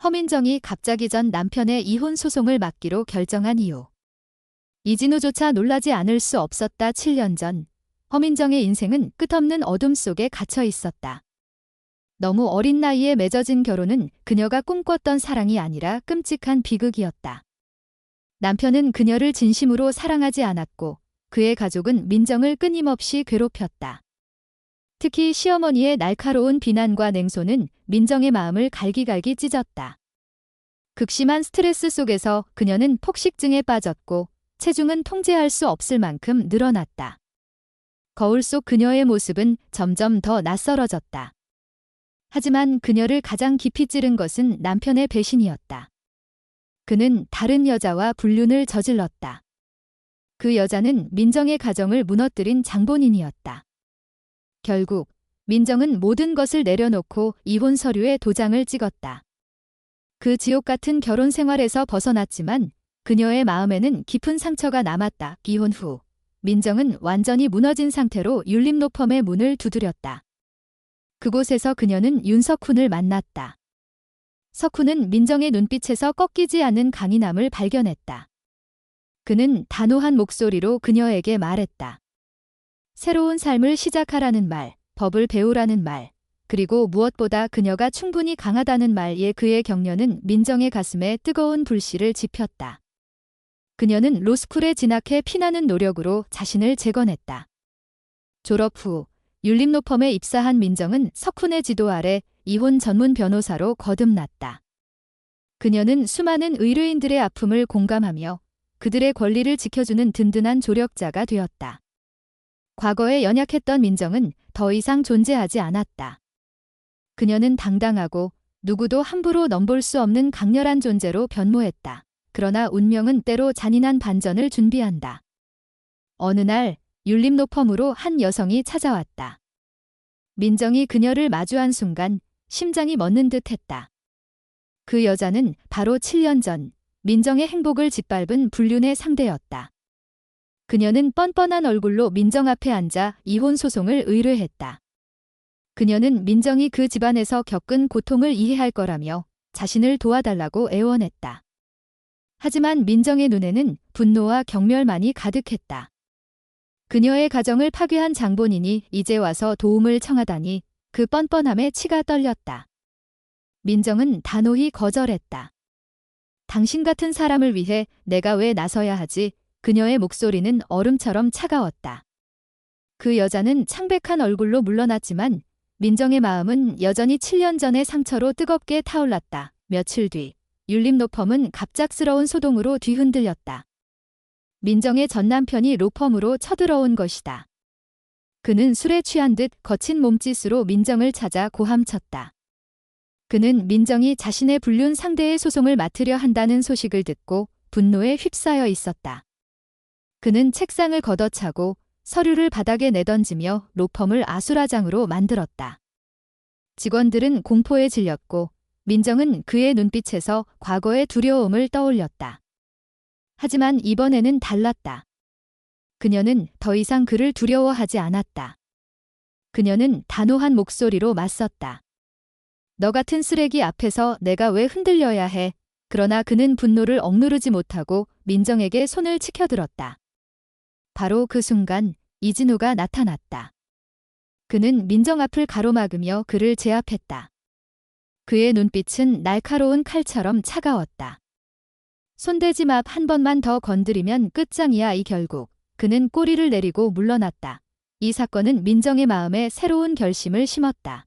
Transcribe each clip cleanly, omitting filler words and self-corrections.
허민정이 갑자기 전 남편의 이혼 소송을 막기로 결정한 이유. 이진우조차 놀라지 않을 수 없었다. 7년 전 허민정의 인생은 끝없는 어둠 속에 갇혀 있었다. 너무 어린 나이에 맺어진 결혼은 그녀가 꿈꿨던 사랑이 아니라 끔찍한 비극이었다. 남편은 그녀를 진심으로 사랑하지 않았고 그의 가족은 민정을 끊임없이 괴롭혔다. 특히 시어머니의 날카로운 비난과 냉소는 민정의 마음을 갈기갈기 찢었다. 극심한 스트레스 속에서 그녀는 폭식증에 빠졌고 체중은 통제할 수 없을 만큼 늘어났다. 거울 속 그녀의 모습은 점점 더 낯설어졌다. 하지만 그녀를 가장 깊이 찌른 것은 남편의 배신이었다. 그는 다른 여자와 불륜을 저질렀다. 그 여자는 민정의 가정을 무너뜨린 장본인이었다. 결국 민정은 모든 것을 내려놓고 이혼 서류에 도장을 찍었다. 그 지옥 같은 결혼 생활에서 벗어났지만 그녀의 마음에는 깊은 상처가 남았다. 이혼 후 민정은 완전히 무너진 상태로 율림로펌의 문을 두드렸다. 그곳에서 그녀는 윤석훈을 만났다. 석훈은 민정의 눈빛에서 꺾이지 않는 강인함을 발견했다. 그는 단호한 목소리로 그녀에게 말했다. 새로운 삶을 시작하라는 말, 법을 배우라는 말, 그리고 무엇보다 그녀가 충분히 강하다는 말에 그의 격려는 민정의 가슴에 뜨거운 불씨를 지폈다. 그녀는 로스쿨에 진학해 피나는 노력으로 자신을 재건했다. 졸업 후 율림로펌에 입사한 민정은 석훈의 지도 아래 이혼 전문 변호사로 거듭났다. 그녀는 수많은 의뢰인들의 아픔을 공감하며 그들의 권리를 지켜주는 든든한 조력자가 되었다. 과거에 연약했던 민정은 더 이상 존재하지 않았다. 그녀는 당당하고 누구도 함부로 넘볼 수 없는 강렬한 존재로 변모했다. 그러나 운명은 때로 잔인한 반전을 준비한다. 어느 날 율림로펌으로 한 여성이 찾아왔다. 민정이 그녀를 마주한 순간 심장이 멎는 듯 했다. 그 여자는 바로 7년 전 민정의 행복을 짓밟은 불륜의 상대였다. 그녀는 뻔뻔한 얼굴로 민정 앞에 앉아 이혼 소송을 의뢰했다. 그녀는 민정이 그 집안에서 겪은 고통을 이해할 거라며 자신을 도와달라고 애원했다. 하지만 민정의 눈에는 분노와 경멸만이 가득했다. 그녀의 가정을 파괴한 장본인이 이제 와서 도움을 청하다니 그 뻔뻔함에 치가 떨렸다. 민정은 단호히 거절했다. 당신 같은 사람을 위해 내가 왜 나서야 하지? 그녀의 목소리는 얼음처럼 차가웠다. 그 여자는 창백한 얼굴로 물러났지만 민정의 마음은 여전히 7년 전의 상처로 뜨겁게 타올랐다. 며칠 뒤 율림로펌은 갑작스러운 소동으로 뒤흔들렸다. 민정의 전 남편이 로펌으로 쳐들어온 것이다. 그는 술에 취한 듯 거친 몸짓으로 민정을 찾아 고함쳤다. 그는 민정이 자신의 불륜 상대의 소송을 맡으려 한다는 소식을 듣고 분노에 휩싸여 있었다. 그는 책상을 걷어차고 서류를 바닥에 내던지며 로펌을 아수라장으로 만들었다. 직원들은 공포에 질렸고 민정은 그의 눈빛에서 과거의 두려움을 떠올렸다. 하지만 이번에는 달랐다. 그녀는 더 이상 그를 두려워하지 않았다. 그녀는 단호한 목소리로 맞섰다. 너 같은 쓰레기 앞에서 내가 왜 흔들려야 해? 그러나 그는 분노를 억누르지 못하고 민정에게 손을 치켜들었다. 바로 그 순간 이진우가 나타났다. 그는 민정 앞을 가로막으며 그를 제압했다. 그의 눈빛은 날카로운 칼처럼 차가웠다. 손대지 마. 한 번만 더 건드리면 끝장이야. 결국 그는 꼬리를 내리고 물러났다. 이 사건은 민정의 마음에 새로운 결심을 심었다.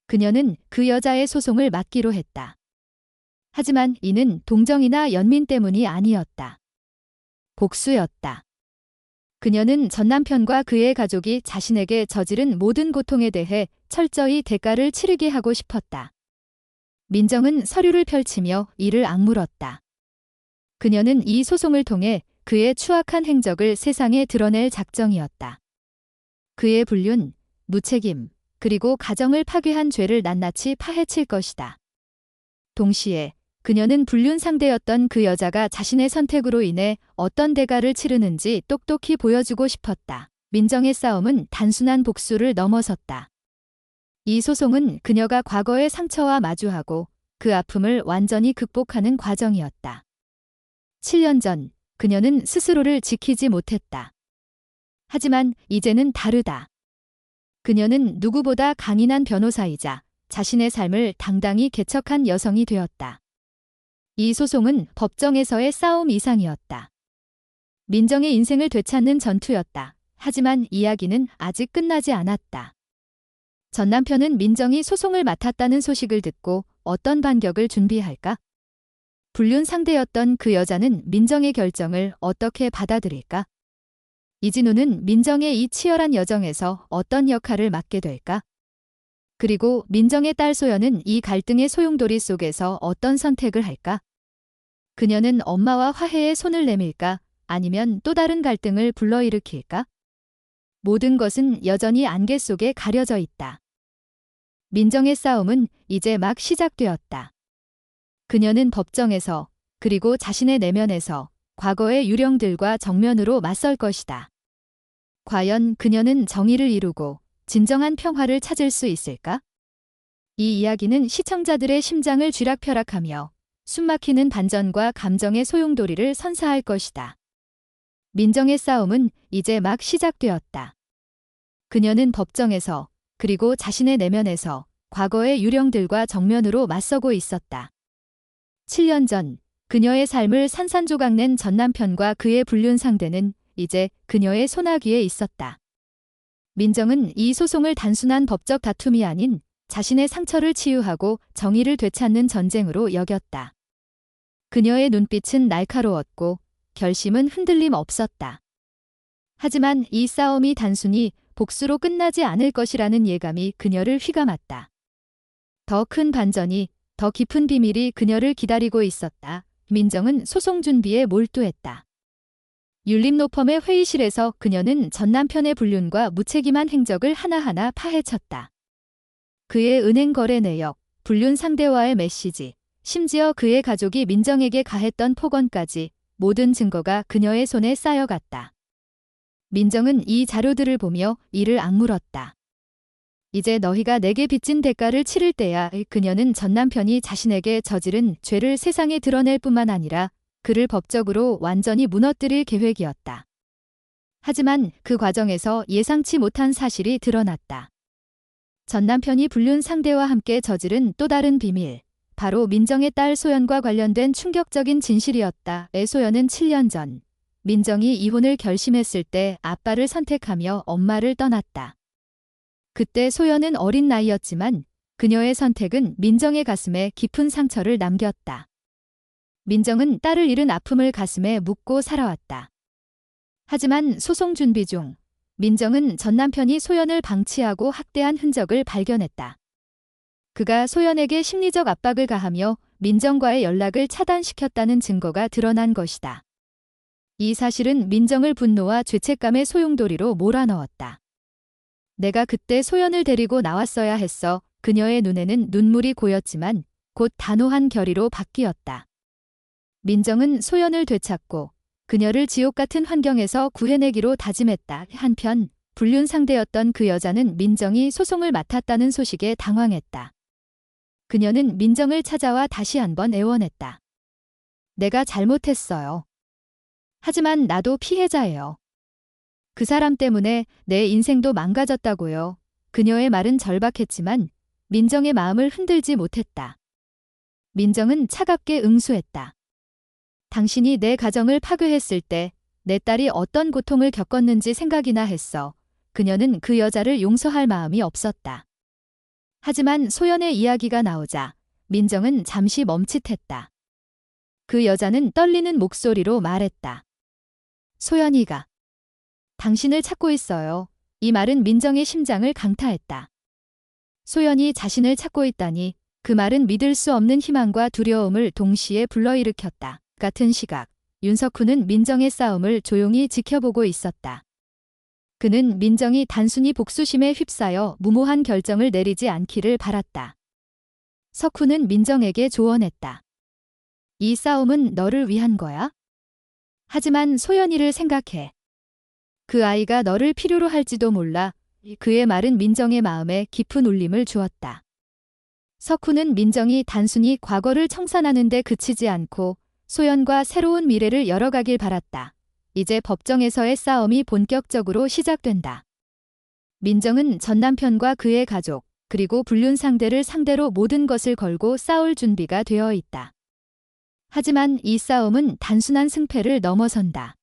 그녀는 그 여자의 소송을 맡기로 했다. 하지만 이는 동정이나 연민 때문이 아니었다. 복수였다. 그녀는 전 남편과 그의 가족이 자신에게 저지른 모든 고통에 대해 철저히 대가를 치르게 하고 싶었다. 민정은 서류를 펼치며 이를 악물었다. 그녀는 이 소송을 통해 그의 추악한 행적을 세상에 드러낼 작정이었다. 그의 불륜, 무책임, 그리고 가정을 파괴한 죄를 낱낱이 파헤칠 것이다. 동시에 그녀는 불륜 상대였던 그 여자가 자신의 선택으로 인해 어떤 대가를 치르는지 똑똑히 보여주고 싶었다. 민정의 싸움은 단순한 복수를 넘어섰다. 이 소송은 그녀가 과거의 상처와 마주하고 그 아픔을 완전히 극복하는 과정이었다. 7년 전, 그녀는 스스로를 지키지 못했다. 하지만 이제는 다르다. 그녀는 누구보다 강인한 변호사이자 자신의 삶을 당당히 개척한 여성이 되었다. 이 소송은 법정에서의 싸움 이상이었다. 민정의 인생을 되찾는 전투였다. 하지만 이야기는 아직 끝나지 않았다. 전 남편은 민정이 소송을 맡았다는 소식을 듣고 어떤 반격을 준비할까? 불륜 상대였던 그 여자는 민정의 결정을 어떻게 받아들일까? 이진우는 민정의 이 치열한 여정에서 어떤 역할을 맡게 될까? 그리고 민정의 딸 소연은 이 갈등의 소용돌이 속에서 어떤 선택을 할까? 그녀는 엄마와 화해에 손을 내밀까? 아니면 또 다른 갈등을 불러일으킬까? 모든 것은 여전히 안개 속에 가려져 있다. 민정의 싸움은 이제 막 시작되었다. 그녀는 법정에서, 그리고 자신의 내면에서 과거의 유령들과 정면으로 맞설 것이다. 과연 그녀는 정의를 이루고 진정한 평화를 찾을 수 있을까? 이 이야기는 시청자들의 심장을 쥐락펴락하며 숨막히는 반전과 감정의 소용돌이를 선사할 것이다. 민정의 싸움은 이제 막 시작되었다. 그녀는 법정에서, 그리고 자신의 내면에서 과거의 유령들과 정면으로 맞서고 있었다. 7년 전, 그녀의 삶을 산산조각낸 전 남편과 그의 불륜 상대는 이제 그녀의 소나기에 있었다. 민정은 이 소송을 단순한 법적 다툼이 아닌 자신의 상처를 치유하고 정의를 되찾는 전쟁으로 여겼다. 그녀의 눈빛은 날카로웠고 결심은 흔들림 없었다. 하지만 이 싸움이 단순히 복수로 끝나지 않을 것이라는 예감이 그녀를 휘감았다. 더 큰 반전이, 더 깊은 비밀이 그녀를 기다리고 있었다. 민정은 소송 준비에 몰두했다. 율림로펌의 회의실에서 그녀는 전 남편의 불륜과 무책임한 행적을 하나하나 파헤쳤다. 그의 은행 거래 내역, 불륜 상대와의 메시지, 심지어 그의 가족이 민정에게 가했던 폭언까지 모든 증거가 그녀의 손에 쌓여갔다. 민정은 이 자료들을 보며 이를 악물었다. 이제 너희가 내게 빚진 대가를 치를 때야. 그녀는 전 남편이 자신에게 저지른 죄를 세상에 드러낼 뿐만 아니라 그를 법적으로 완전히 무너뜨릴 계획이었다. 하지만 그 과정에서 예상치 못한 사실이 드러났다. 전 남편이 불륜 상대와 함께 저지른 또 다른 비밀, 바로 민정의 딸 소연과 관련된 충격적인 진실이었다. 소연은 7년 전, 민정이 이혼을 결심했을 때 아빠를 선택하며 엄마를 떠났다. 그때 소연은 어린 나이였지만 그녀의 선택은 민정의 가슴에 깊은 상처를 남겼다. 민정은 딸을 잃은 아픔을 가슴에 묻고 살아왔다. 하지만 소송 준비 중 민정은 전 남편이 소연을 방치하고 학대한 흔적을 발견했다. 그가 소연에게 심리적 압박을 가하며 민정과의 연락을 차단시켰다는 증거가 드러난 것이다. 이 사실은 민정을 분노와 죄책감의 소용돌이로 몰아넣었다. 내가 그때 소연을 데리고 나왔어야 했어. 그녀의 눈에는 눈물이 고였지만 곧 단호한 결의로 바뀌었다. 민정은 소연을 되찾고 그녀를 지옥 같은 환경에서 구해내기로 다짐했다. 한편 불륜 상대였던 그 여자는 민정이 소송을 맡았다는 소식에 당황했다. 그녀는 민정을 찾아와 다시 한번 애원했다. 내가 잘못했어요. 하지만 나도 피해자예요. 그 사람 때문에 내 인생도 망가졌다고요. 그녀의 말은 절박했지만 민정의 마음을 흔들지 못했다. 민정은 차갑게 응수했다. 당신이 내 가정을 파괴했을 때 내 딸이 어떤 고통을 겪었는지 생각이나 했어. 그녀는 그 여자를 용서할 마음이 없었다. 하지만 소연의 이야기가 나오자 민정은 잠시 멈칫했다. 그 여자는 떨리는 목소리로 말했다. 소연이가 당신을 찾고 있어요. 이 말은 민정의 심장을 강타했다. 소연이 자신을 찾고 있다니 그 말은 믿을 수 없는 희망과 두려움을 동시에 불러일으켰다. 같은 시각, 윤석훈은 민정의 싸움을 조용히 지켜보고 있었다. 그는 민정이 단순히 복수심에 휩싸여 무모한 결정을 내리지 않기를 바랐다. 석훈은 민정에게 조언했다. 이 싸움은 너를 위한 거야? 하지만 소연이를 생각해. 그 아이가 너를 필요로 할지도 몰라. 그의 말은 민정의 마음에 깊은 울림을 주었다. 석훈은 민정이 단순히 과거를 청산하는 데 그치지 않고 소연과 새로운 미래를 열어가길 바랐다. 이제 법정에서의 싸움이 본격적으로 시작된다. 민정은 전 남편과 그의 가족, 그리고 불륜 상대를 상대로 모든 것을 걸고 싸울 준비가 되어 있다. 하지만 이 싸움은 단순한 승패를 넘어선다.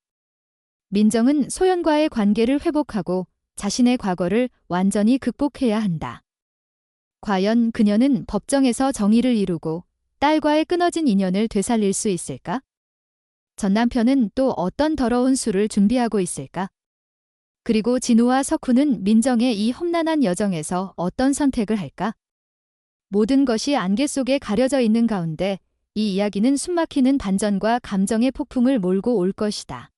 민정은 소연과의 관계를 회복하고 자신의 과거를 완전히 극복해야 한다. 과연 그녀는 법정에서 정의를 이루고 딸과의 끊어진 인연을 되살릴 수 있을까? 전 남편은 또 어떤 더러운 수를 준비하고 있을까? 그리고 진우와 석훈은 민정의 이 험난한 여정에서 어떤 선택을 할까? 모든 것이 안개 속에 가려져 있는 가운데 이 이야기는 숨막히는 반전과 감정의 폭풍을 몰고 올 것이다.